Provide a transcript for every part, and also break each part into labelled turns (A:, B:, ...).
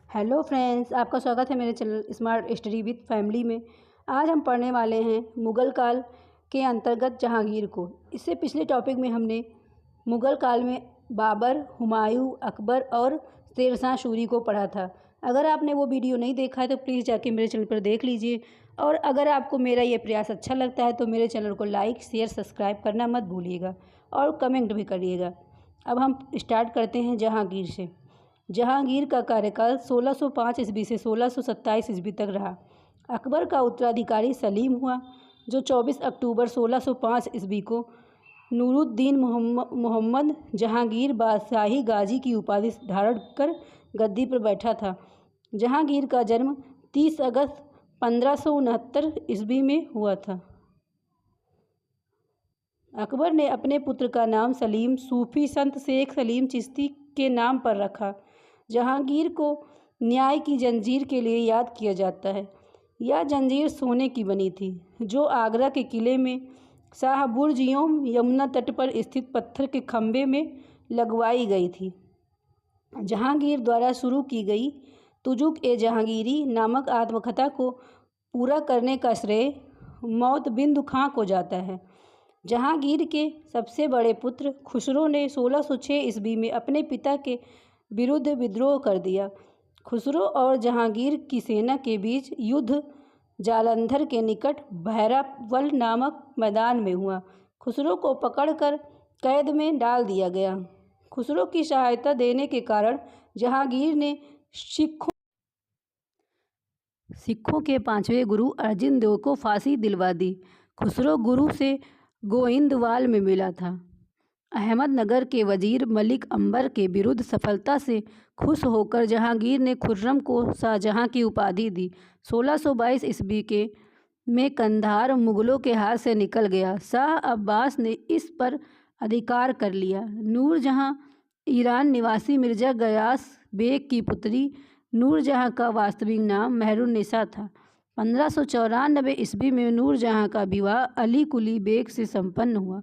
A: Hello friends, आपका स्वागत है मेरे channel smart study with family में। आज हम पढ़ने वाले हैं मुग़ल काल के अंतर्गत जहांगीर को। इससे पिछले टॉपिक में हमने मुग़ल काल में बाबर, हुमायूं, अकबर और शेरशाह सूरी को पढ़ा था। अगर आपने वो वीडियो नहीं देखा है तो प्लीज़ जाके मेरे चैनल पर देख लीजिए। और अगर आपको मेरा ये प्रयास अच्छा लगता है तो मेरे चैनल को लाइक, शेयर, सब्सक्राइब करना मत भूलिएगा और कमेंट भी करिएगा। अब हम स्टार्ट करते हैं जहांगीर से। जहांगीर का कार्यकाल 1605 ईस्वी से 1627 ईस्वी तक रहा। अकबर का उत्तराधिकारी सलीम हुआ, जो 24 अक्टूबर 1605 ईस्वी को नूरुद्दीन मोहम्मद जहांगीर बादशाही गाजी की उपाधि धारण कर गद्दी पर बैठा था। जहांगीर का जन्म 30 अगस्त 1569 ईस्वी में हुआ था। अकबर ने अपने पुत्र का नाम सलीम सूफी संत शेख सलीम चिश्ती के नाम पर रखा। जहांगीर को न्याय की जंजीर के लिए याद किया जाता है। यह जंजीर सोने की बनी थी, जो आगरा के किले में शाहबुर्ज यमुना तट पर स्थित पत्थर के खंभे में लगवाई गई थी। जहांगीर द्वारा शुरू की गई तुजुक ए जहांगीरी नामक आत्मकथा को पूरा करने का श्रेय मौतबिंदु खां को जाता है। जहांगीर के सबसे बड़े पुत्र खुसरो ने 1606 ईस्वी में अपने पिता के विरुद्ध विद्रोह कर दिया। खुसरो और जहांगीर की सेना के बीच युद्ध जालंधर के निकट भैरवल नामक मैदान में हुआ। खुसरो को पकड़कर कैद में डाल दिया गया। खुसरो की सहायता देने के कारण जहांगीर ने सिखों के 5वें गुरु अर्जन देव को फांसी दिलवा दी। खुसरो गुरु से गोइंदवाल में मिला था। अहमदनगर के वजीर मलिक अंबर के विरुद्ध सफलता से खुश होकर जहांगीर ने खुर्रम को शाहजहां की उपाधि दी। 1622 ईस्वी के में कंधार मुगलों के हाथ से निकल गया। शाह अब्बास ने इस पर अधिकार कर लिया। नूरजहां ईरान निवासी मिर्जा गयास बेग की पुत्री नूरजहां का वास्तविक नाम मेहरुन्निसा था। 1594 ईस्वी में नूरजहां का विवाह अली कुली बेग से संपन्न हुआ।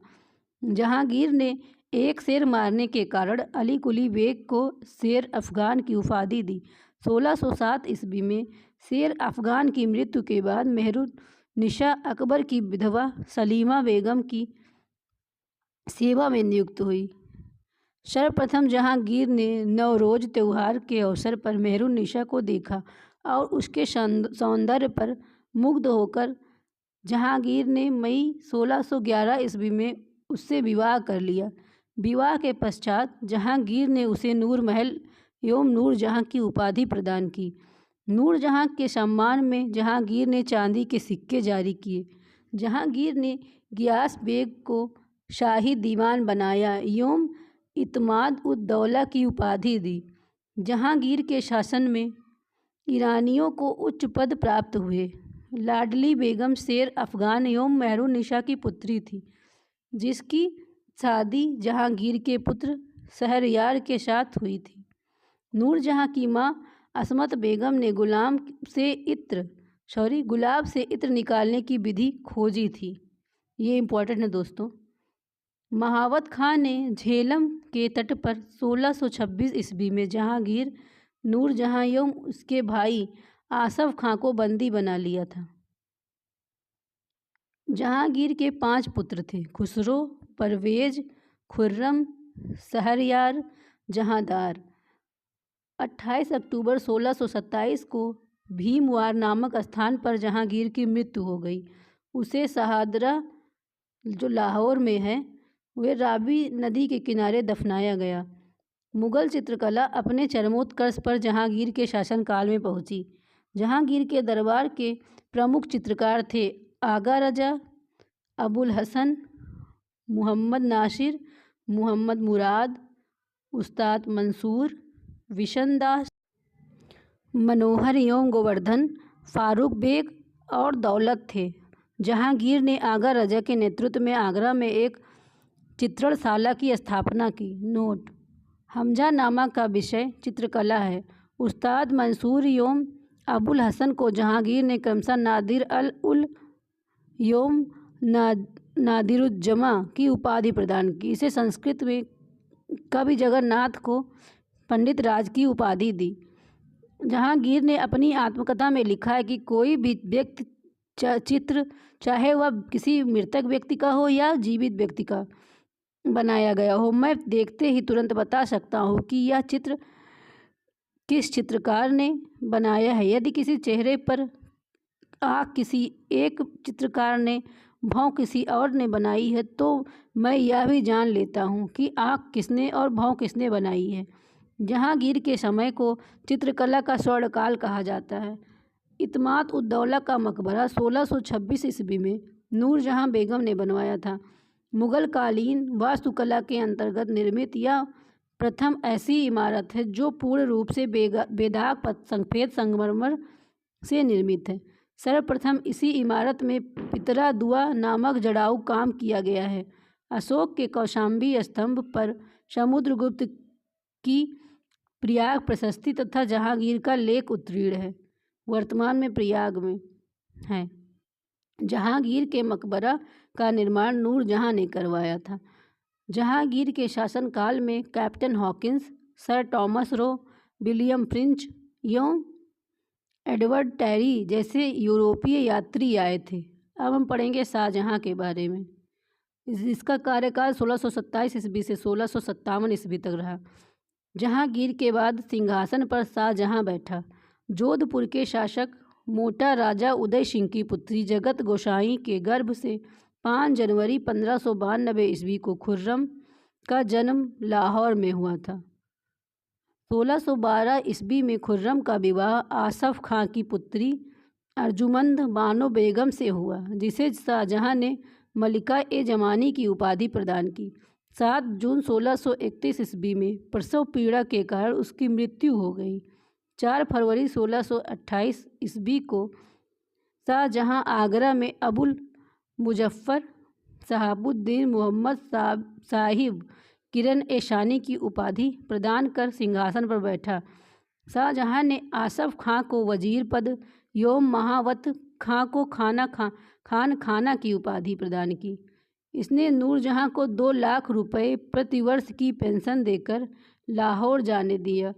A: जहांगीर ने एक शेर मारने के कारण अली कुली बेग को शेर अफगान की उपाधि दी। 1607 ईस्वी में शेर अफगान की मृत्यु के बाद मेहरुन्निसा अकबर की विधवा सलीमा बेगम की सेवा में नियुक्त हुई। सर्वप्रथम जहांगीर ने नवरोज त्यौहार के अवसर पर मेहरुन्निसा को देखा और उसके सौंदर्य पर मुग्ध होकर जहांगीर ने मई 1611 ईस्वी में उससे विवाह कर लिया। विवाह के पश्चात जहांगीर ने उसे नूर महल एवं नूरजहां की उपाधि प्रदान की। नूरजहां के सम्मान में जहांगीर ने चांदी के सिक्के जारी किए। जहांगीर ने गियास बेग को शाही दीवान बनाया एवं इत्माद उद दौला की उपाधि दी। जहांगीर के शासन में ईरानियों को उच्च पद प्राप्त हुए। लाडली बेगम शेर अफगान एवं मेहरुन्निसा की पुत्री थी, जिसकी शादी जहांगीर के पुत्र शहरयार के साथ हुई थी। नूरजहां की मां असमत बेगम ने गुलाब से इत्र निकालने की विधि खोजी थी। ये इम्पोर्टेंट है दोस्तों। महावत खां ने झेलम के तट पर 1626 ईस्वी में जहांगीर, नूरजहां एवं उसके भाई आसफ खां को बंदी बना लिया था। जहांगीर के 5 पुत्र थे: खुसरो, परवेज, खुर्रम, शहरयार, जहांदार। 28 अक्टूबर 1627 को भीमवार नामक स्थान पर जहांगीर की मृत्यु हो गई। उसे शहादरा, जो लाहौर में है, वे रावी नदी के किनारे दफनाया गया। मुगल चित्रकला अपने चरमोत्कर्ष पर जहांगीर के शासनकाल में पहुंची। जहांगीर के दरबार के प्रमुख चित्रकार थे आगा रजा, अबुल हसन, मोहम्मद नासिर, मोहम्मद मुराद, उस्ताद मंसूर, विशन दास, मनोहर एवं गोवर्धन, फारूक बेग और दौलत थे। जहांगीर ने आगा रजा के नेतृत्व में आगरा में एक चित्रणशाला की स्थापना की। नोट: हमजानामा का विषय चित्रकला है। उस्ताद मंसूर एवं अबुल हसन को जहांगीर ने क्रमशः नादिर अल उल एवं नादिरुज्जमा की उपाधि प्रदान की। इसे संस्कृत में कवि जगन्नाथ को पंडित राज की उपाधि दी। जहांगीर ने अपनी आत्मकथा में लिखा है कि कोई भी व्यक्ति चित्र, चाहे वह किसी मृतक व्यक्ति का हो या जीवित व्यक्ति का बनाया गया हो, मैं देखते ही तुरंत बता सकता हूँ कि यह चित्र किस चित्रकार ने बनाया है। यदि किसी चेहरे पर आँख किसी एक चित्रकार ने, भौं किसी और ने बनाई है, तो मैं यह भी जान लेता हूँ कि आँख किसने और भौं किसने बनाई है। जहांगीर के समय को चित्रकला का स्वर्णकाल कहा जाता है। इत्माद उद दौला का मकबरा 1626 ईस्वी में नूरजहां बेगम ने बनवाया था। मुगल कालीन वास्तुकला के अंतर्गत निर्मित यह प्रथम ऐसी इमारत है जो पूर्ण रूप से बेदाग सफ़ेद संगमरमर से निर्मित है। सर्वप्रथम इसी इमारत में पितरा दुआ नामक जड़ाऊ काम किया गया है। अशोक के कौशाम्बी स्तंभ पर समुद्रगुप्त की प्रयाग प्रशस्ति तथा जहांगीर का लेख उत्कीर्ण है। वर्तमान में प्रयाग में है। जहांगीर के मकबरा का निर्माण नूरजहां ने करवाया था। जहांगीर के शासनकाल में captain Hawkins, sir Thomas Roe, William fringe एवं एडवर्ड टेरी जैसे यूरोपीय यात्री आए थे। अब हम पढ़ेंगे शाहजहां के बारे में। इसका कार्यकाल 1627 ईस्वी से 1657 ईस्वी तक रहा। जहांगीर के बाद सिंहासन पर शाहजहां बैठा। जोधपुर के शासक मोटा राजा उदय सिंह की पुत्री जगत गोसाई के गर्भ से 5 जनवरी 1592 ईस्वी को खुर्रम का जन्म लाहौर में हुआ था। 1612 ईस्वी में खुर्रम का विवाह आसफ खां की पुत्री अर्जुमंद बानो बेगम से हुआ, जिसे शाहजहां ने मलिका ए जमानी की उपाधि प्रदान की। 7 जून 1631 ईस्वी में प्रसव पीड़ा के कारण उसकी मृत्यु हो गई। 4 फरवरी 1628 ईस्वी को शाहजहां आगरा में अबुल मुजफ्फर शहाबुद्दीन मोहम्मद साहिब किरण ए शानी की उपाधि प्रदान कर सिंहासन पर बैठा। शाहजहां ने आसफ खां को वजीर पद एवं महावत खां को खाना की उपाधि प्रदान की। इसने नूरजहां को 2 लाख रुपए प्रतिवर्ष की पेंशन देकर लाहौर जाने दिया,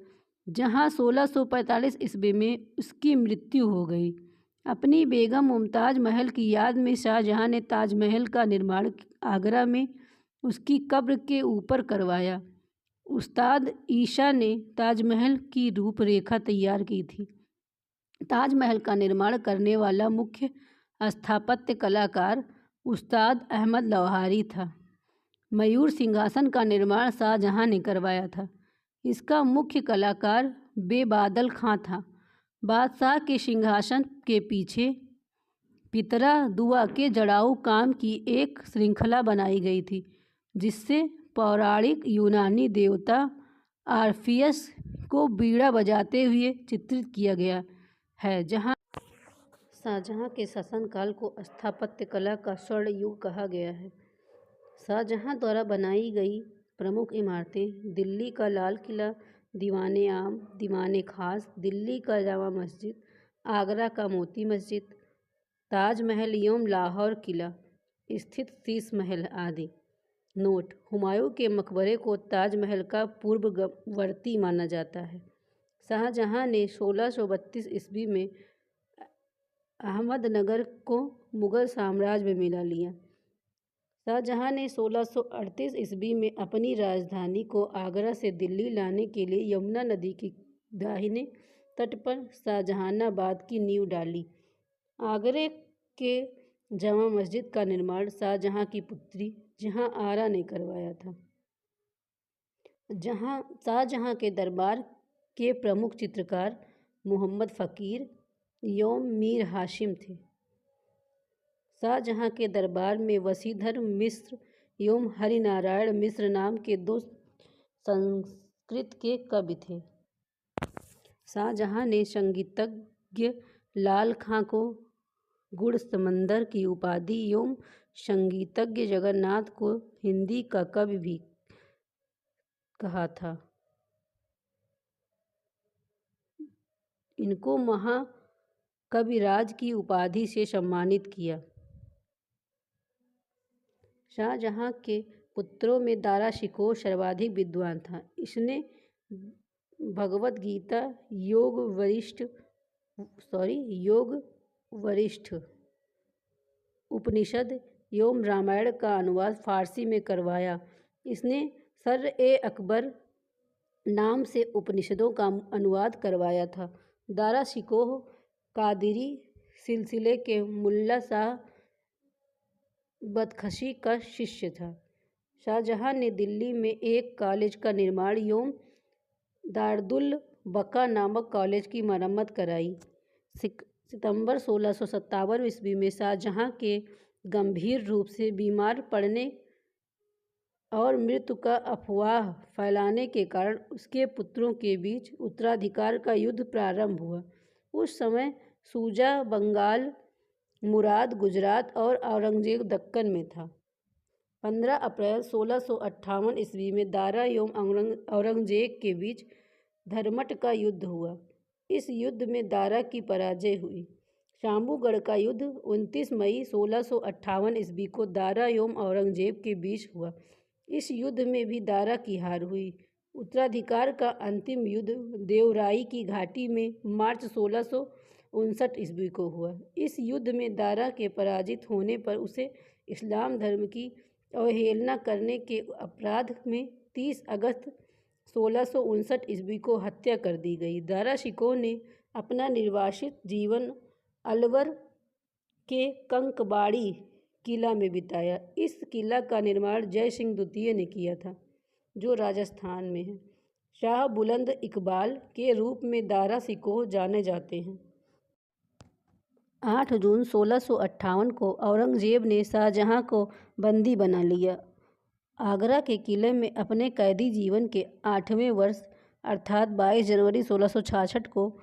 A: जहां 1645 ईस्वी में उसकी मृत्यु हो गई। अपनी बेगम मुमताज़ महल की याद में शाहजहां ने ताजमहल का निर्माण आगरा में उसकी कब्र के ऊपर करवाया। उस्ताद ईशा ने ताजमहल की रूपरेखा तैयार की थी। ताजमहल का निर्माण करने वाला मुख्य स्थापत्य कलाकार उस्ताद अहमद लौहारी था। मयूर सिंहासन का निर्माण शाहजहां ने करवाया था। इसका मुख्य कलाकार बेबादल खां था। बादशाह के सिंहासन के पीछे पितरा दुआ के जड़ाऊ काम की एक श्रृंखला बनाई गई थी, जिससे पौराणिक यूनानी देवता आर्फियस को बीड़ा बजाते हुए चित्रित किया गया है। जहां शाहजहां के शासनकाल को स्थापत्य कला का स्वर्ण युग कहा गया है। शाहजहां द्वारा बनाई गई प्रमुख इमारतें दिल्ली का लाल किला, दीवाने आम, दीवाने खास, दिल्ली का जामा मस्जिद, आगरा का मोती मस्जिद, ताजमहल एवं लाहौर किला स्थित शीश महल आदि। नोट: हुमायूं के मकबरे को ताजमहल का पूर्ववर्ती माना जाता है। शाहजहां ने 1632 ईस्वी में अहमदनगर को मुगल साम्राज्य में मिला लिया। शाहजहां ने 1638 ईस्वी में अपनी राजधानी को आगरा से दिल्ली लाने के लिए यमुना नदी के दाहिने तट पर शाहजहानाबाद की नींव डाली। आगरे के जामा मस्जिद का निर्माण शाहजहां की पुत्री जहां आरा ने करवाया था। जहां शाहजहां के दरबार के प्रमुख चित्रकार मोहम्मद फ़कीर एवं मीर हाशिम थे। शाहजहां के दरबार में वसीधर मिश्र एवं हरिनारायण मिश्र नाम के 2 संस्कृत के कवि थे। शाहजहां ने संगीतज्ञ लाल खां को गुण समंदर की उपाधि एवं संगीतज्ञ जगन्नाथ को हिंदी का कवि भी कहा था। इनको महाकविराज की उपाधि से सम्मानित किया। शाहजहां के पुत्रों में दारा शिकोह सर्वाधिक विद्वान था। इसने भगवद गीता, योग वरिष्ठ उपनिषद एवं रामायण का अनुवाद फारसी में करवाया। इसने सर-ए-अकबर नाम से उपनिषदों का अनुवाद करवाया था। दारा शिकोह कादिरी सिलसिले के मुल्ला शाह बदख्शी का शिष्य था। शाहजहां ने दिल्ली में एक कॉलेज का निर्माण एवं दारुल बका नामक कॉलेज की मरम्मत कराई। सितंबर 1657 ईस्वी में शाहजहां के गंभीर रूप से बीमार पड़ने और मृत्यु का अफवाह फैलाने के कारण उसके पुत्रों के बीच उत्तराधिकार का युद्ध प्रारंभ हुआ। उस समय शुजा बंगाल, मुराद गुजरात और औरंगजेब दक्कन में था। 15 अप्रैल 1658 ईस्वी में दारा एवं औरंगजेब के बीच धर्मट का युद्ध हुआ। इस युद्ध में दारा की पराजय हुई। शाम्बूगढ़ का युद्ध 29 मई 1658 ईस्वी को दारा एवं औरंगजेब के बीच हुआ। इस युद्ध में भी दारा की हार हुई। उत्तराधिकार का अंतिम युद्ध देवराई की घाटी में मार्च 1659 ईस्वी को हुआ। इस युद्ध में दारा के पराजित होने पर उसे इस्लाम धर्म की अवहेलना करने के अपराध में 30 अगस्त 1659 ईस्वी को हत्या कर दी गई। दारा शिकोह ने अपना निर्वासित जीवन अलवर के कंकबाड़ी किला में बिताया। इस किला का निर्माण जय सिंह द्वितीय ने किया था, जो राजस्थान में है। शाह बुलंद इकबाल के रूप में दारा शिकोह जाने जाते हैं। 8 जून 1658 को औरंगजेब ने शाहजहां को बंदी बना लिया। आगरा के किले में अपने कैदी जीवन के 8वें वर्ष अर्थात 22 जनवरी 1666 को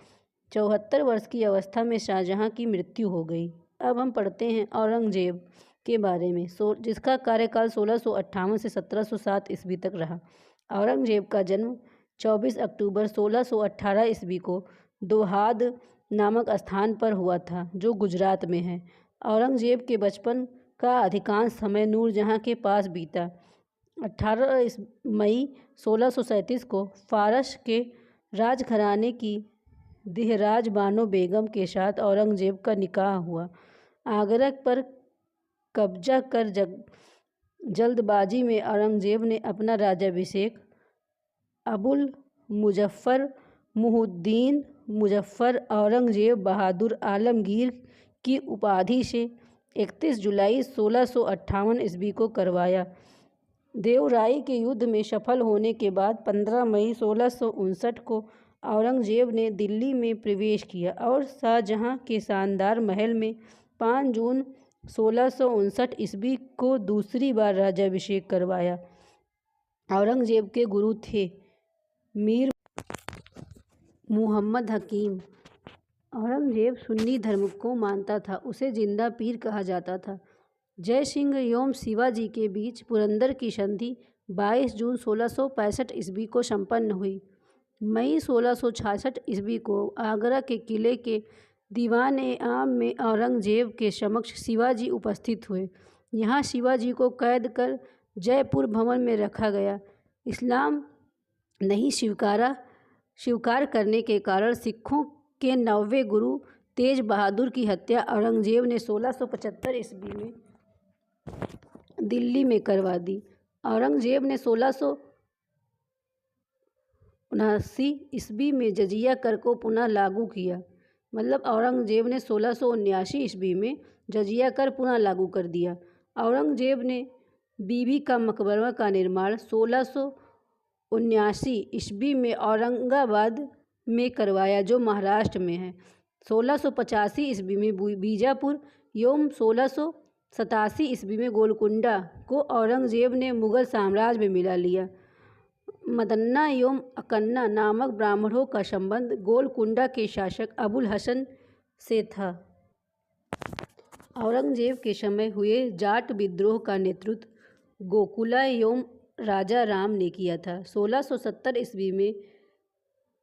A: 74 वर्ष की अवस्था में शाहजहां की मृत्यु हो गई। अब हम पढ़ते हैं औरंगजेब के बारे में, जिसका कार्यकाल 1658 से 1707 ईस्वी तक रहा। औरंगजेब का जन्म 24 अक्टूबर 1618 ईस्वी को दोहाद नामक स्थान पर हुआ था, जो गुजरात में है। औरंगजेब के बचपन का अधिकांश समय नूरजहां के पास बीता। 18 मई 1637 को फारस के राजघराने की देहराज बानो बेगम के साथ औरंगजेब का निकाह हुआ। आगरा पर कब्जा कर जल्दबाजी में औरंगजेब ने अपना राज्याभिषेक अबुल मुजफ्फर मुहिउद्दीन मुजफ्फर औरंगजेब बहादुर आलमगीर की उपाधि से 31 जुलाई 1658 ईस्वी को करवाया। देवराई के युद्ध में सफल होने के बाद 15 मई 1659 को औरंगजेब ने दिल्ली में प्रवेश किया और शाहजहां के शानदार महल में 5 जून 1659 ईस्वी को दूसरी बार राज्याभिषेक करवाया। औरंगजेब के गुरु थे मीर मुहम्मद हकीम। औरंगजेब सुन्नी धर्म को मानता था। उसे जिंदा पीर कहा जाता था। जय सिंह एवं शिवाजी के बीच पुरंदर की संधि 22 जून 1665 ईस्वी को संपन्न हुई। मई 1666 ईस्वी को आगरा के किले के दीवान-ए-आम में औरंगजेब के समक्ष शिवाजी उपस्थित हुए। यहाँ शिवाजी को कैद कर जयपुर भवन में रखा गया। इस्लाम नहीं स्वीकार करने के कारण सिखों के 9वें गुरु तेज बहादुर की हत्या औरंगजेब ने 1675 ईस्वी में दिल्ली में करवा दी। औरंगजेब ने 1679 ईस्वी में जजिया कर को पुनः लागू किया। मतलब औरंगजेब ने 1679 ईस्वी में जजिया कर पुनः लागू कर दिया। औरंगजेब ने बीबी का मकबरा का निर्माण 1679 ईस्वी में औरंगाबाद में करवाया, जो महाराष्ट्र में है। 1685 ईस्वी में बीजापुर एवं 1687 ईस्वी में गोलकुंडा को औरंगजेब ने मुगल साम्राज्य में मिला लिया। मदन्ना एवं अकन्ना नामक ब्राह्मणों का संबंध गोलकुंडा के शासक अबुल हसन से था। औरंगजेब के समय हुए जाट विद्रोह का नेतृत्व गोकुला एवं राजा राम ने किया था। 1670 ईस्वी में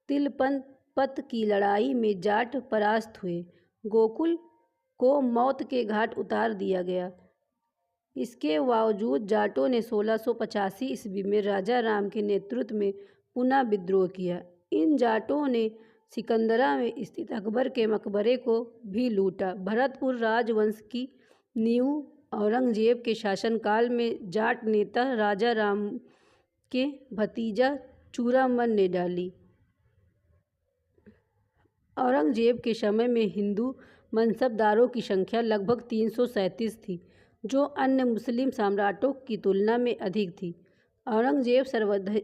A: तिलपत की लड़ाई में जाट परास्त हुए। गोकुल को मौत के घाट उतार दिया गया। इसके बावजूद जाटों ने 1685 ईस्वी में राजा राम के नेतृत्व में पुनः विद्रोह किया। इन जाटों ने सिकंदरा में स्थित अकबर के मकबरे को भी लूटा। भरतपुर राजवंश की नींव औरंगजेब के शासनकाल में जाट नेता राजा राम के भतीजा चूड़ामन ने डाली। औरंगजेब के समय में हिंदू मनसबदारों की संख्या लगभग 337 थी, जो अन्य मुस्लिम सम्राटों की तुलना में अधिक थी। औरंगजेब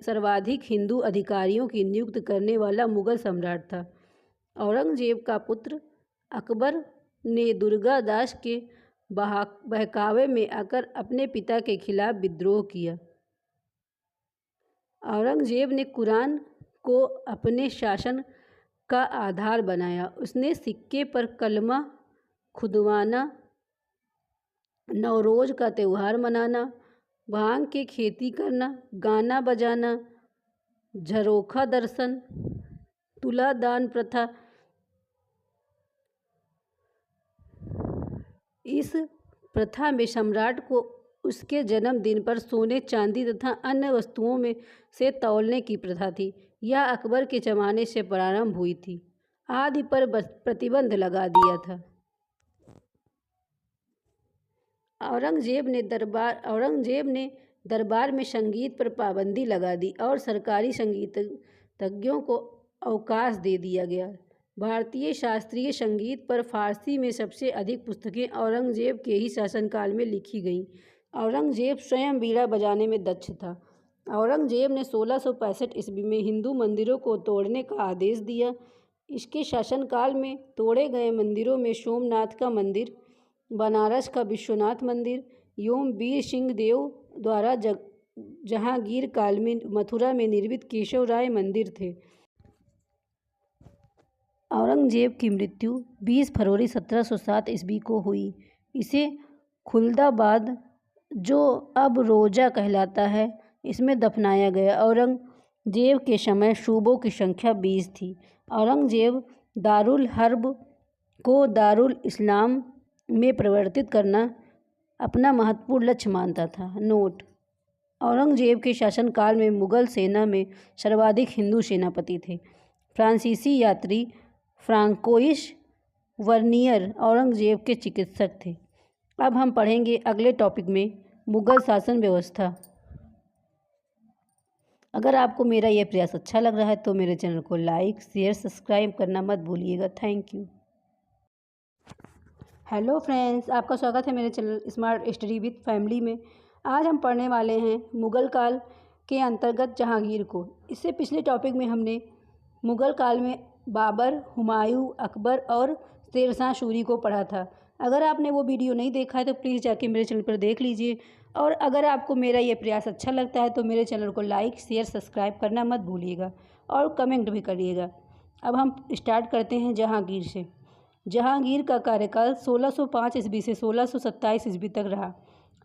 A: सर्वाधिक हिंदू अधिकारियों की नियुक्ति करने वाला मुगल सम्राट था। औरंगजेब का पुत्र अकबर ने दुर्गादास के बहकावे में आकर अपने पिता के खिलाफ विद्रोह किया। औरंगजेब ने कुरान को अपने शासन का आधार बनाया। उसने सिक्के पर कलमा खुदवाना, नवरोज का त्यौहार मनाना, भांग की खेती करना, गाना बजाना, झरोखा दर्शन, तुला दान प्रथा, इस प्रथा में सम्राट को उसके जन्मदिन पर सोने, चांदी तथा अन्य वस्तुओं में से तौलने की प्रथा थी। यह अकबर के ज़माने से प्रारंभ हुई थी। आदि पर प्रतिबंध लगा दिया था। औरंगजेब ने दरबार में संगीत पर पाबंदी लगा दी और सरकारी संगीतज्ञों को अवकाश दे दिया गया। भारतीय शास्त्रीय संगीत पर फारसी में सबसे अधिक पुस्तकें औरंगजेब के ही शासनकाल में लिखी गईं। औरंगजेब स्वयं बीड़ा बजाने में दक्ष था। औरंगजेब ने 1665 ईस्वी में हिंदू मंदिरों को तोड़ने का आदेश दिया। इसके शासनकाल में तोड़े गए मंदिरों में सोमनाथ का मंदिर, बनारस का विश्वनाथ मंदिर एवं वीर सिंह देव द्वारा जहांगीर काल में मथुरा में निर्मित केशव राय मंदिर थे। औरंगजेब की मृत्यु 20 फरवरी 1707 ईस्वी को हुई। इसे खुलदाबाद, जो अब रोजा कहलाता है, इसमें दफनाया गया। औरंगजेब के समय सूबों की संख्या 20 थी। औरंगजेब दारुल हर्ब को दारुल इस्लाम में परिवर्तित करना अपना महत्वपूर्ण लक्ष्य मानता था। नोट: औरंगजेब के शासनकाल में मुगल सेना में सर्वाधिक हिंदू सेनापति थे। फ्रांसीसी यात्री फ्रांकोइस वर्नियर औरंगजेब के चिकित्सक थे। अब हम पढ़ेंगे अगले टॉपिक में मुगल शासन व्यवस्था। अगर आपको मेरा यह प्रयास अच्छा लग रहा है तो मेरे चैनल को लाइक, शेयर, सब्सक्राइब करना मत भूलिएगा। Thank you. हेलो फ्रेंड्स, आपका स्वागत है मेरे channel smart study with family में। आज हम पढ़ने वाले हैं मुगल काल के अंतर्गत जहांगीर को। इससे पिछले टॉपिक में हमने मुगल काल में बाबर, हुमायूं, अकबर और शेरशाह सूरी को पढ़ा था। अगर आपने वो वीडियो नहीं देखा है तो प्लीज़ जाके मेरे चैनल पर देख लीजिए। और अगर आपको मेरा ये प्रयास अच्छा लगता है तो मेरे चैनल को लाइक, शेयर, सब्सक्राइब करना मत भूलिएगा और कमेंट भी करिएगा। अब हम स्टार्ट करते हैं जहांगीर से। जहांगीर का कार्यकाल 1605 ईस्वी से 1627 ईस्वी तक रहा।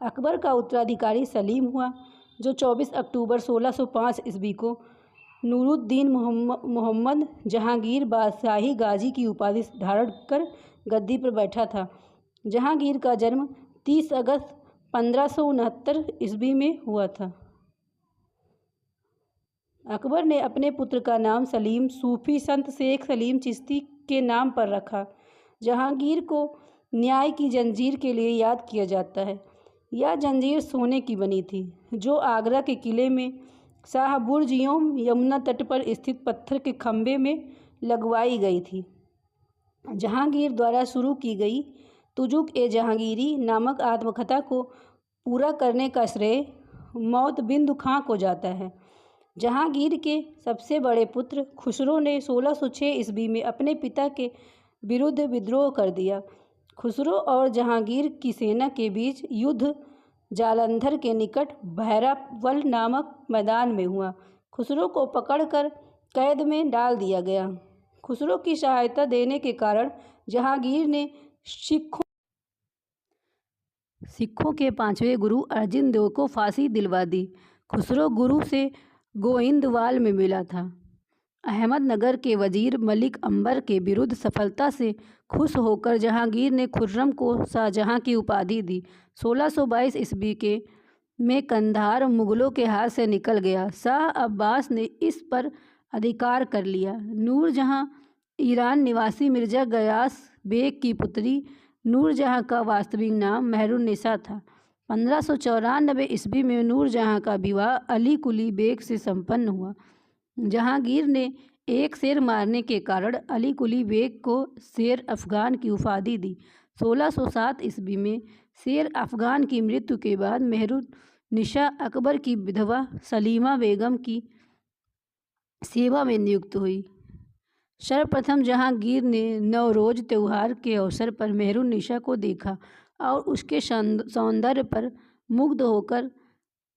A: अकबर का उत्तराधिकारी सलीम हुआ, जो 24 अक्टूबर 1605 ईस्वी को नूरुद्दीन मोहम्मद जहांगीर बादशाही गाजी की उपाधि धारण कर गद्दी पर बैठा था। जहांगीर का जन्म 30 अगस्त 1569 ईस्वी में हुआ था। अकबर ने अपने पुत्र का नाम सलीम सूफी संत शेख सलीम चिश्ती के नाम पर रखा। जहांगीर को न्याय की जंजीर के लिए याद किया जाता है। यह जंजीर सोने की बनी थी, जो आगरा के किले में शाहबुर्ज एवं यमुना तट पर स्थित पत्थर के खंभे में लगवाई गई थी। जहांगीर द्वारा शुरू की गई तुजुक ए जहांगीरी नामक आत्मकथा को पूरा करने का श्रेय मौतबिंदु खां को जाता है। जहांगीर के सबसे बड़े पुत्र खुसरो ने 1606 ईस्वी में अपने पिता के विरुद्ध विद्रोह कर दिया। खुसरो और जहांगीर की सेना के बीच युद्ध जालंधर के निकट भैरावल नामक मैदान में हुआ। खुसरो को पकड़कर कैद में डाल दिया गया। खुसरो की सहायता देने के कारण जहांगीर ने सिखों के 5वें गुरु अर्जन देव को फांसी दिलवा दी। खुसरो गुरु से गोइंदवाल में मिला था। अहमदनगर के वजीर मलिक अंबर के विरुद्ध सफलता से खुश होकर जहांगीर ने खुर्रम को शाहजहां की उपाधि दी। 1622 ईस्वी में कंधार मुगलों के हाथ से निकल गया। शाह अब्बास ने इस पर अधिकार कर लिया। नूरजहाँ ईरान निवासी मिर्ज़ा गयास बेग की पुत्री नूरजहाँ का वास्तविक नाम मेहरुन्निसा था। 1594 ईस्वी में नूरजहाँ का विवाह अली कुली बेग से संपन्न हुआ। जहांगीर ने एक शेर मारने के कारण अली कुली बेग को शेर अफ़गान की उपाधि दी। 1607 ईस्वी में शेर अफ़गान की मृत्यु के बाद मेहरुन्निसा अकबर की विधवा सलीमा बेगम की सेवा में नियुक्त हुई। सर्वप्रथम जहांगीर ने नवरोज़ त्यौहार के अवसर पर मेहरुन्निसा को देखा और उसके सौंदर्य पर मुग्ध होकर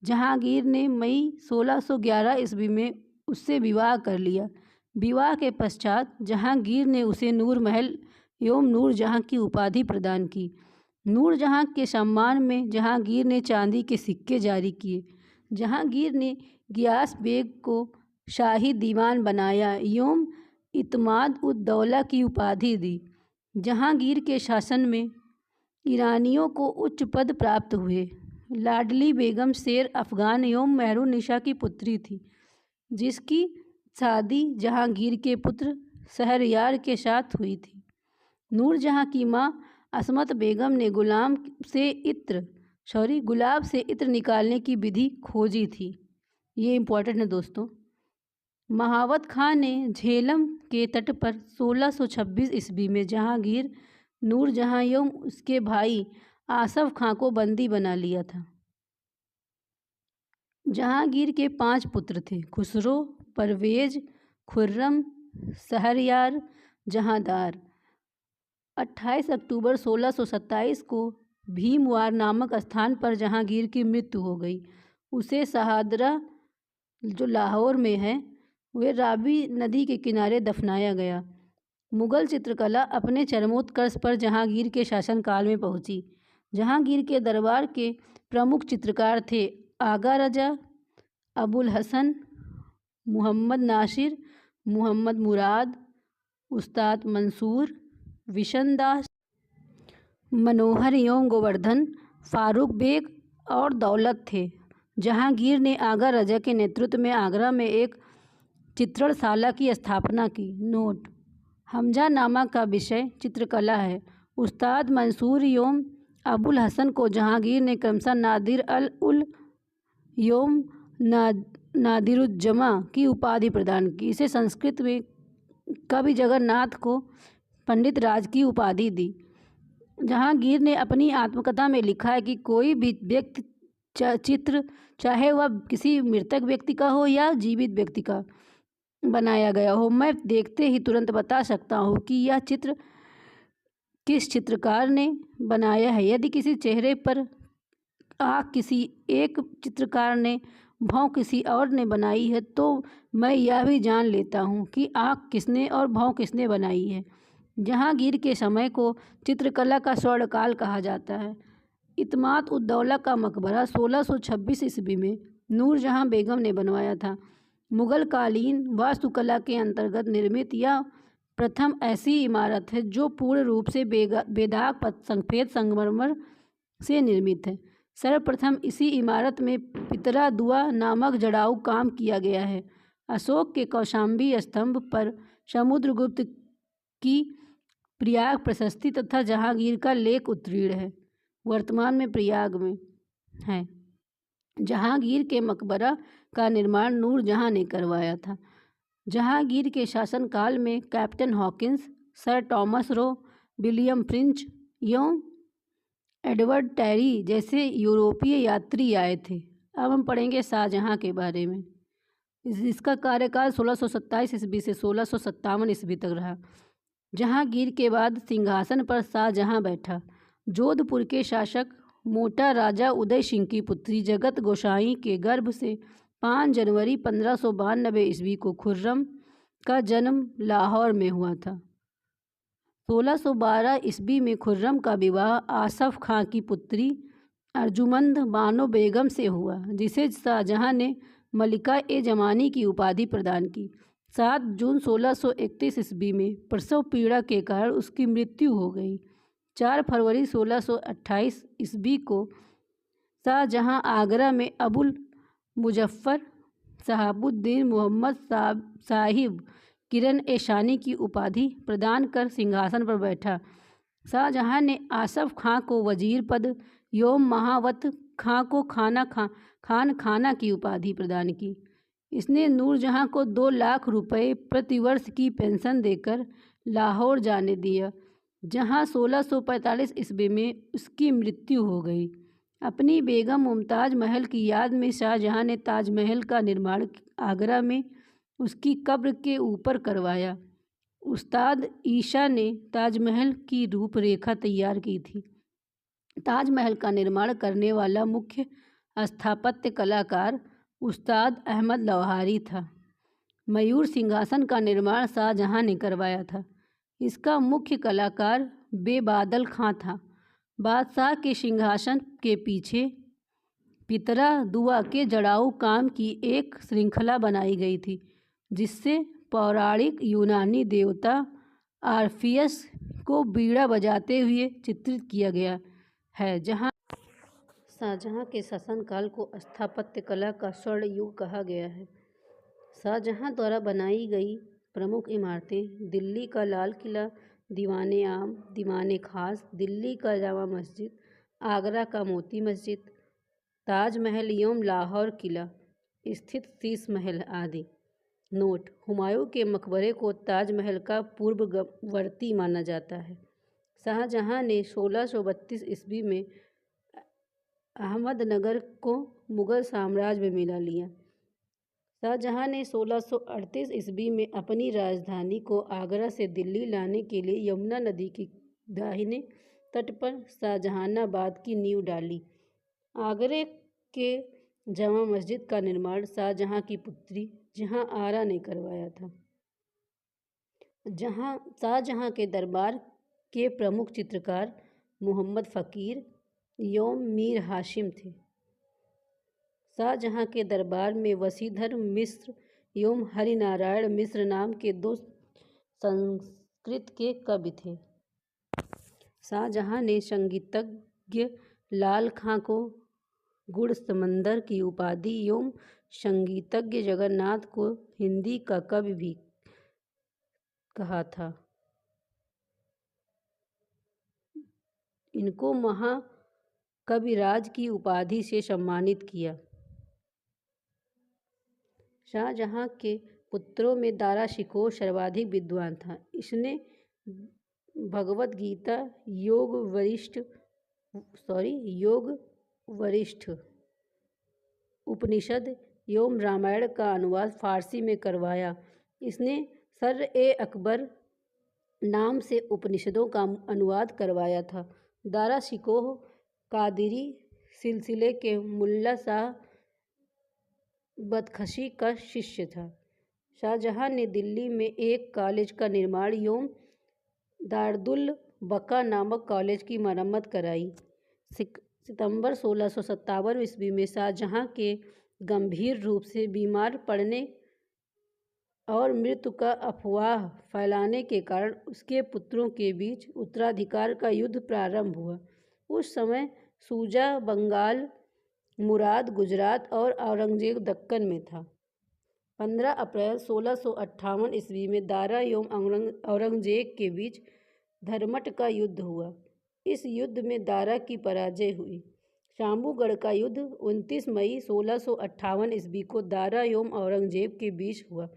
A: जहांगीर ने मई 1611 ईस्वी में उससे विवाह कर लिया। विवाह के पश्चात जहांगीर ने उसे नूरमहल एवं नूरजहाँ की उपाधि प्रदान की। नूरजहाँ के सम्मान में जहांगीर ने चांदी के सिक्के जारी किए। जहांगीर ने गियास बेग को शाही दीवान बनाया एवं इत्माद-उद-दौला की उपाधि दी। जहांगीर के शासन में ईरानियों को उच्च पद प्राप्त हुए। लाडली बेगम शेर अफ़गान एवं मेहरुन्निसा की पुत्री थी, जिसकी शादी जहांगीर के पुत्र शहरयार के साथ हुई थी। नूरजहाँ की माँ असमत बेगम ने गुलाब से इत्र निकालने की विधि खोजी थी। ये इम्पोर्टेंट है दोस्तों। महावत खां ने झेलम के तट पर 1626 ईस्वी में जहांगीर, नूरजहाँ एवं उसके भाई आसफ खां को बंदी बना लिया था। जहांगीर के 5 पुत्र थे: खुसरो, परवेज, खुर्रम, शहरयार, जहांदार। 28 अक्टूबर 1627 को भीमवार नामक स्थान पर जहांगीर की मृत्यु हो गई। उसे शहादरा, जो लाहौर में है, वे रावी नदी के किनारे दफनाया गया। मुग़ल चित्रकला अपने चरमोत्कर्ष पर जहांगीर के शासनकाल में पहुंची। जहांगीर के दरबार के प्रमुख चित्रकार थे आगा रजा, अबुल हसन, मुहम्मद नासिर, मुहम्मद मुराद, उस्ताद मंसूर, विशन दास, मनोहर एवं गोवर्धन, फारूक बेग और दौलत थे। जहांगीर ने आगा रजा के नेतृत्व में आगरा में एक चित्रणशाला की स्थापना की। नोट: हमजानामा का विषय चित्रकला है। उस्ताद मंसूर एवं अबुल हसन को जहांगीर ने क्रमशः नादिर अल उल एवं नादिरुज्जमा की उपाधि प्रदान की। इसे संस्कृत में कवि जगन्नाथ को पंडित राज की उपाधि दी। जहांगीर ने अपनी आत्मकथा में लिखा है कि कोई भी व्यक्ति चित्र, चाहे वह किसी मृतक व्यक्ति का हो या जीवित व्यक्ति का बनाया गया हो, मैं देखते ही तुरंत बता सकता हूँ कि यह चित्र किस चित्रकार ने बनाया है। यदि किसी चेहरे पर आँख किसी एक चित्रकार ने, भौं किसी और ने बनाई है, तो मैं यह भी जान लेता हूँ कि आँख किसने और भौं किसने बनाई है। जहांगीर के समय को चित्रकला का स्वर्णकाल कहा जाता है। इत्माद-उद-दौला का मकबरा 1626 ईस्वी में नूरजहाँ बेगम ने बनवाया था। मुग़ल कालीन वास्तुकला के अंतर्गत निर्मित यह प्रथम ऐसी इमारत है जो पूर्ण रूप से बेदाग सफ़ेद संगमरमर से निर्मित है। सर्वप्रथम इसी इमारत में पितरा दुआ नामक जड़ाऊ काम किया गया है। अशोक के कौशाम्बी स्तंभ पर समुद्रगुप्त की प्रयाग प्रशस्ति तथा जहांगीर का लेख उत्कीर्ण है। वर्तमान में प्रयाग में है। जहांगीर के मकबरा का निर्माण नूरजहाँ ने करवाया था। जहांगीर के शासनकाल में captain Hawkins, sir Thomas Roe, William fringe एवं एडवर्ड टेरी जैसे यूरोपीय यात्री आए थे। अब हम पढ़ेंगे शाहजहाँ के बारे में। इसका कार्यकाल 1627 ईस्वी से 1657 ईस्वी तक रहा। जहांगीर के बाद सिंहासन पर शाहजहाँ बैठा। जोधपुर के शासक मोटा राजा उदय सिंह की पुत्री जगत गोसाई के गर्भ से 5 जनवरी 1592 ईस्वी को खुर्रम का जन्म लाहौर में हुआ था। 1612 ईस्वी में खुर्रम का विवाह आसफ खां की पुत्री अर्जुमंद बानो बेगम से हुआ, जिसे शाहजहाँ ने मलिका-ए-जमानी की उपाधि प्रदान की। 7 जून 1631 ईस्वी में प्रसव पीड़ा के कारण उसकी मृत्यु हो गई। 4 फरवरी 1628 ईस्वी को शाहजहाँ आगरा में अबुल मुजफ्फर शहाबुद्दीन मोहम्मद साहिब किरण-ए-शानी की उपाधि प्रदान कर सिंहासन पर बैठा। शाहजहां ने आसफ खां को वजीर पद एवं महावत खां को खान खाना की उपाधि प्रदान की। इसने नूरजहां को 2 लाख रुपए प्रतिवर्ष की पेंशन देकर लाहौर जाने दिया, जहां 1645 ईस्वी में उसकी मृत्यु हो गई। अपनी बेगम मुमताज महल की याद में शाहजहां ने ताजमहल का निर्माण आगरा में उसकी कब्र के ऊपर करवाया। उस्ताद ईशा ने ताजमहल की रूपरेखा तैयार की थी। ताजमहल का निर्माण करने वाला मुख्य स्थापत्य कलाकार उस्ताद अहमद लौहारी था। मयूर सिंहासन का निर्माण शाहजहां ने करवाया था। इसका मुख्य कलाकार बेबादल खां था। बादशाह के सिंहासन के पीछे पितरा दुआ के जड़ाऊ काम की एक श्रृंखला बनाई गई थी, जिससे पौराणिक यूनानी देवता आर्फियस को बीड़ा बजाते हुए चित्रित किया गया है। जहां शाहजहां के शासनकाल को स्थापत्य कला का स्वर्ण युग कहा गया है। शाहजहां द्वारा बनाई गई प्रमुख इमारतें दिल्ली का लाल किला, दीवाने आम, दीवाने खास, दिल्ली का जामा मस्जिद, आगरा का मोती मस्जिद, ताजमहल एवं लाहौर किला स्थित शीश महल आदि। नोट: हुमायूं के मकबरे को ताजमहल का पूर्ववर्ती माना जाता है। शाहजहां ने 1632 ईस्वी में अहमदनगर को मुगल साम्राज्य में मिला लिया। शाहजहां ने 1638 ईस्वी में अपनी राजधानी को आगरा से दिल्ली लाने के लिए यमुना नदी के दाहिने तट पर शाहजहानाबाद की नींव डाली। आगरे के जामा मस्जिद का निर्माण शाहजहां की पुत्री जहां आरा ने करवाया था। जहां शाहजहां के दरबार के प्रमुख चित्रकार मोहम्मद फ़कीर एवं मीर हाशिम थे। शाहजहां के दरबार में वसीधर मिश्र एवं हरिनारायण मिश्र नाम के 2 संस्कृत के कवि थे। शाहजहां ने संगीतज्ञ लाल खां को गुड़ समंदर की उपाधि एवं संगीतज्ञ जगन्नाथ को हिंदी का कवि भी कहा था। इनको महाकविराज की उपाधि से सम्मानित किया। शाहजहां के पुत्रों में दारा शिकोह सर्वाधिक विद्वान था। इसने भगवद गीता, योग वशिष्ठ उपनिषद एवं रामायण का अनुवाद फारसी में करवाया। इसने सर-ए-अकबर नाम से उपनिषदों का अनुवाद करवाया था। दारा शिकोह कादिरी सिलसिले के मुल्ला शाह बदख्शी का शिष्य था। शाहजहां ने दिल्ली में एक कॉलेज का निर्माण एवं दारुल बका नामक कॉलेज की मरम्मत कराई। सितंबर 1657 ईस्वी में शाहजहां के गंभीर रूप से बीमार पड़ने और मृत्यु का अफवाह फैलाने के कारण उसके पुत्रों के बीच उत्तराधिकार का युद्ध प्रारंभ हुआ। उस समय शुजा बंगाल, मुराद गुजरात और औरंगजेब दक्कन में था। 15 अप्रैल 1658 ईस्वी में दारा एवं औरंगजेब के बीच धर्मट का युद्ध हुआ। इस युद्ध में दारा की पराजय हुई। शाम्बूगढ़ का युद्ध 29 मई 1658 ईस्वी को दारा एवं औरंगजेब के बीच हुआ।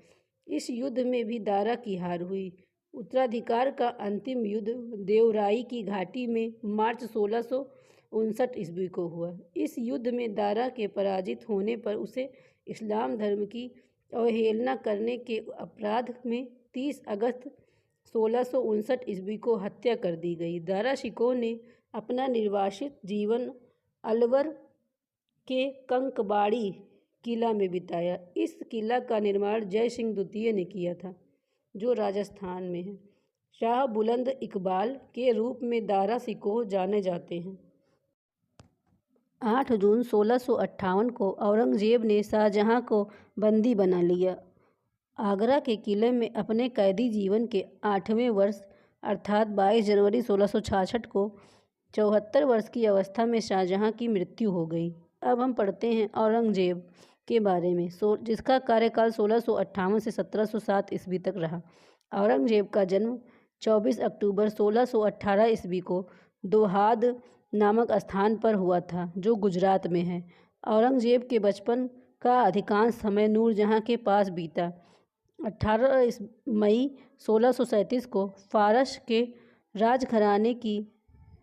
A: इस युद्ध में भी दारा की हार हुई। उत्तराधिकार का अंतिम युद्ध देवराई की घाटी में मार्च 1659 ईस्वी को हुआ। इस युद्ध में दारा के पराजित होने पर उसे इस्लाम धर्म की अवहेलना करने के अपराध में 30 अगस्त 1659 ईस्वी को हत्या कर दी गई। दारा शिकोह ने अपना निर्वासित जीवन अलवर के कंकबाड़ी किला में बिताया। इस किला का निर्माण जय सिंह द्वितीय ने किया था, जो राजस्थान में है। शाह बुलंद इकबाल के रूप में दारा शिकोह जाने जाते हैं। 8 जून 1658 को औरंगजेब ने शाहजहां को बंदी बना लिया। आगरा के किले में अपने कैदी जीवन के 8वें वर्ष अर्थात 22 जनवरी 1666 को 74 वर्ष की अवस्था में शाहजहां की मृत्यु हो गई। अब हम पढ़ते हैं औरंगजेब के बारे में, जिसका कार्यकाल 1658 से 1707 ईस्वी तक रहा। औरंगजेब का जन्म 24 अक्टूबर 1618 ईस्वी को दोहाद नामक स्थान पर हुआ था, जो गुजरात में है। औरंगजेब के बचपन का अधिकांश समय नूरजहाँ के पास बीता। 18 मई 1637 को फारस के राजघराने की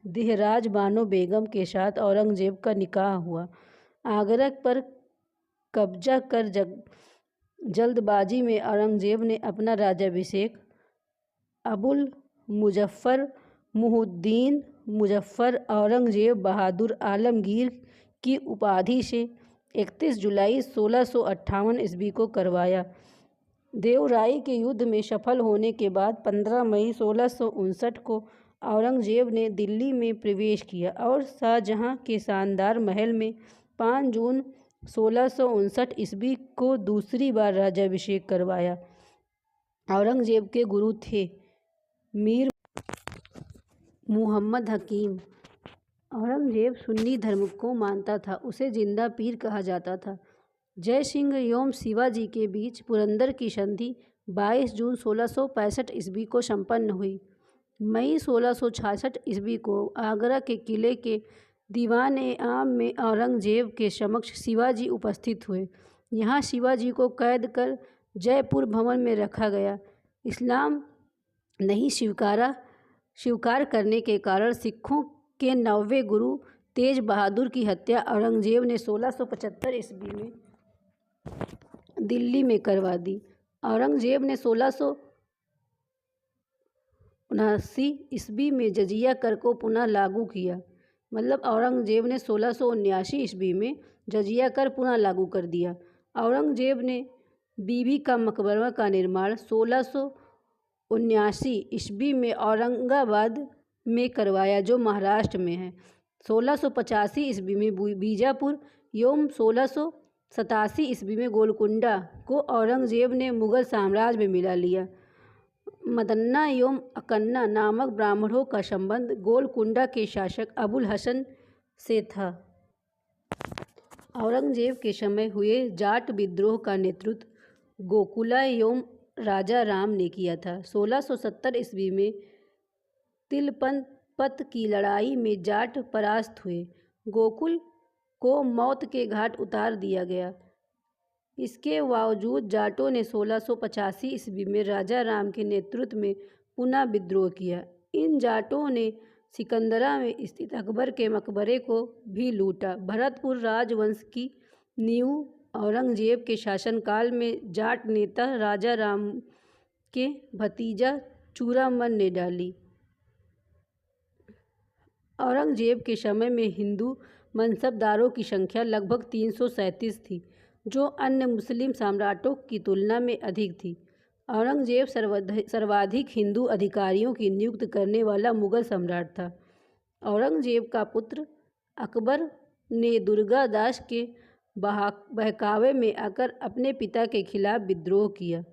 A: देहराज बानो बेगम के साथ औरंगजेब का निकाह हुआ। आगरा पर कब्जा कर जल्दबाजी में औरंगजेब ने अपना राज्याभिषेक अबुल मुजफ्फर मुहिउद्दीन मुजफ्फर औरंगजेब बहादुर आलमगीर की उपाधि से 31 जुलाई 1658 ईस्वी को करवाया। देवराई के युद्ध में सफल होने के बाद 15 मई 1659 को औरंगजेब ने दिल्ली में प्रवेश किया और शाहजहाँ के शानदार महल में 5 जून 1659 ईस्वी को दूसरी बार राज्याभिषेक करवाया। औरंगजेब के गुरु थे मीर मुहम्मद हकीम। औरंगजेब सुन्नी धर्म को मानता था, उसे जिंदा पीर कहा जाता था। जय सिंह एवं शिवाजी के बीच पुरंदर की संधि 22 जून 1665 ईस्वी को संपन्न हुई। मई 1666 ईस्वी को आगरा के किले के दीवान-ए-आम में औरंगजेब के समक्ष शिवाजी उपस्थित हुए। यहाँ शिवाजी को कैद कर जयपुर भवन में रखा गया। इस्लाम नहीं स्वीकार करने के कारण सिखों के 9वें गुरु तेज बहादुर की हत्या औरंगजेब ने 1675 ईस्वी में दिल्ली में करवा दी। औरंगजेब ने 1679 ईस्वी में जजिया कर को पुनः लागू किया। औरंगजेब ने 1679 ईस्वी में जजिया कर पुनः लागू कर दिया। औरंगजेब ने बीबी का मकबरा का निर्माण 1679 ईस्वी में औरंगाबाद में करवाया, जो महाराष्ट्र में है। 1685 ईस्वी में बीजापुर एवं 1687 ईस्वी में गोलकुंडा को औरंगजेब ने मुगल साम्राज्य में मिला लिया। मदन्ना एवं अकन्ना नामक ब्राह्मणों का संबंध गोलकुंडा के शासक अबुल हसन से था। औरंगजेब के समय हुए जाट विद्रोह का नेतृत्व गोकुला एवं राजा राम ने किया था। 1670 ईस्वी में तिलपत की लड़ाई में जाट परास्त हुए। गोकुल को मौत के घाट उतार दिया गया। इसके बावजूद जाटों ने 1685 ईस्वी में राजा राम के नेतृत्व में पुनः विद्रोह किया। इन जाटों ने सिकंदरा में स्थित अकबर के मकबरे को भी लूटा। भरतपुर राजवंश की नींव औरंगजेब के शासनकाल में जाट नेता राजा राम के भतीजा चूड़ामल ने डाली। औरंगजेब के समय में हिंदू मनसबदारों की संख्या लगभग 337 थी, जो अन्य मुस्लिम सम्राटों की तुलना में अधिक थी। औरंगजेब सर्वाधिक हिंदू अधिकारियों की नियुक्ति करने वाला मुगल सम्राट था। औरंगजेब का पुत्र अकबर ने दुर्गा दास के बहकावे में आकर अपने पिता के खिलाफ विद्रोह किया।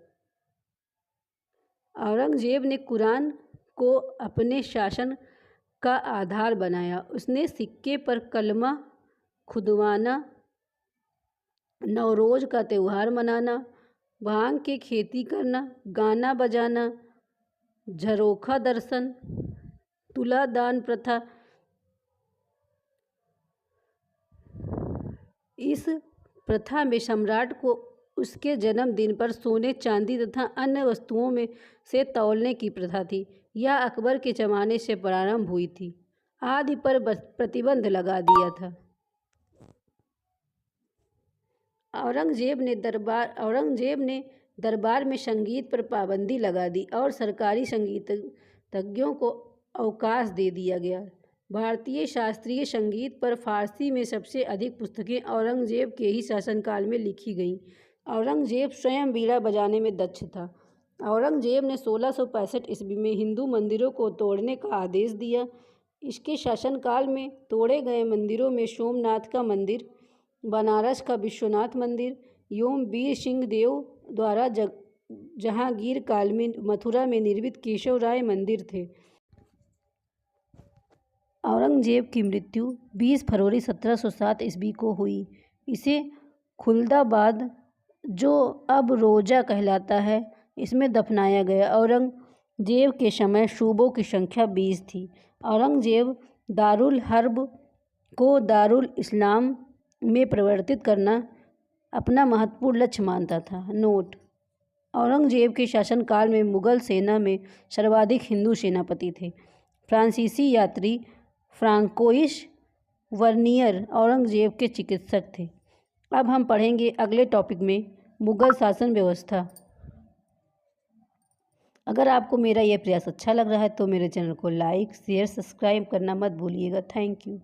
A: औरंगजेब ने कुरान को अपने शासन का आधार बनाया। उसने सिक्के पर कलमा खुदवाना, नवरोज का त्यौहार मनाना, भांग की खेती करना, गाना बजाना, झरोखा दर्शन, तुला दान प्रथा, इस प्रथा में सम्राट को उसके जन्मदिन पर सोने, चांदी तथा अन्य वस्तुओं में से तौलने की प्रथा थी। यह अकबर के ज़माने से प्रारंभ हुई थी, आदि पर प्रतिबंध लगा दिया था। औरंगजेब ने दरबार में संगीत पर पाबंदी लगा दी और सरकारी संगीतज्ञों को अवकाश दे दिया गया। भारतीय शास्त्रीय संगीत पर फारसी में सबसे अधिक पुस्तकें औरंगजेब के ही शासनकाल में लिखी गईं। औरंगजेब स्वयं बीड़ा बजाने में दक्ष था। औरंगजेब ने 1665 ईस्वी में हिंदू मंदिरों को तोड़ने का आदेश दिया। इसके शासनकाल में तोड़े गए मंदिरों में सोमनाथ का मंदिर, बनारस का विश्वनाथ मंदिर एवं वीर सिंह देव द्वारा जहांगीर काल में मथुरा में निर्मित केशव राय मंदिर थे। औरंगजेब की मृत्यु 20 फरवरी 1707 ईस्वी को हुई। इसे खुलदाबाद, जो अब रोजा कहलाता है, इसमें दफनाया गया। औरंगजेब के समय सूबों की संख्या 20 थी। औरंगजेब दारुल हर्ब को दारुल इस्लाम में परिवर्तित करना अपना महत्वपूर्ण लक्ष्य मानता था। नोट: औरंगजेब के शासनकाल में मुगल सेना में सर्वाधिक हिंदू सेनापति थे। फ्रांसीसी यात्री फ्रांकोइस वर्नियर औरंगजेब के चिकित्सक थे। अब हम पढ़ेंगे अगले टॉपिक में मुगल शासन व्यवस्था। अगर आपको मेरा यह प्रयास अच्छा लग रहा है तो मेरे चैनल को लाइक, शेयर, सब्सक्राइब करना मत भूलिएगा। Thank you.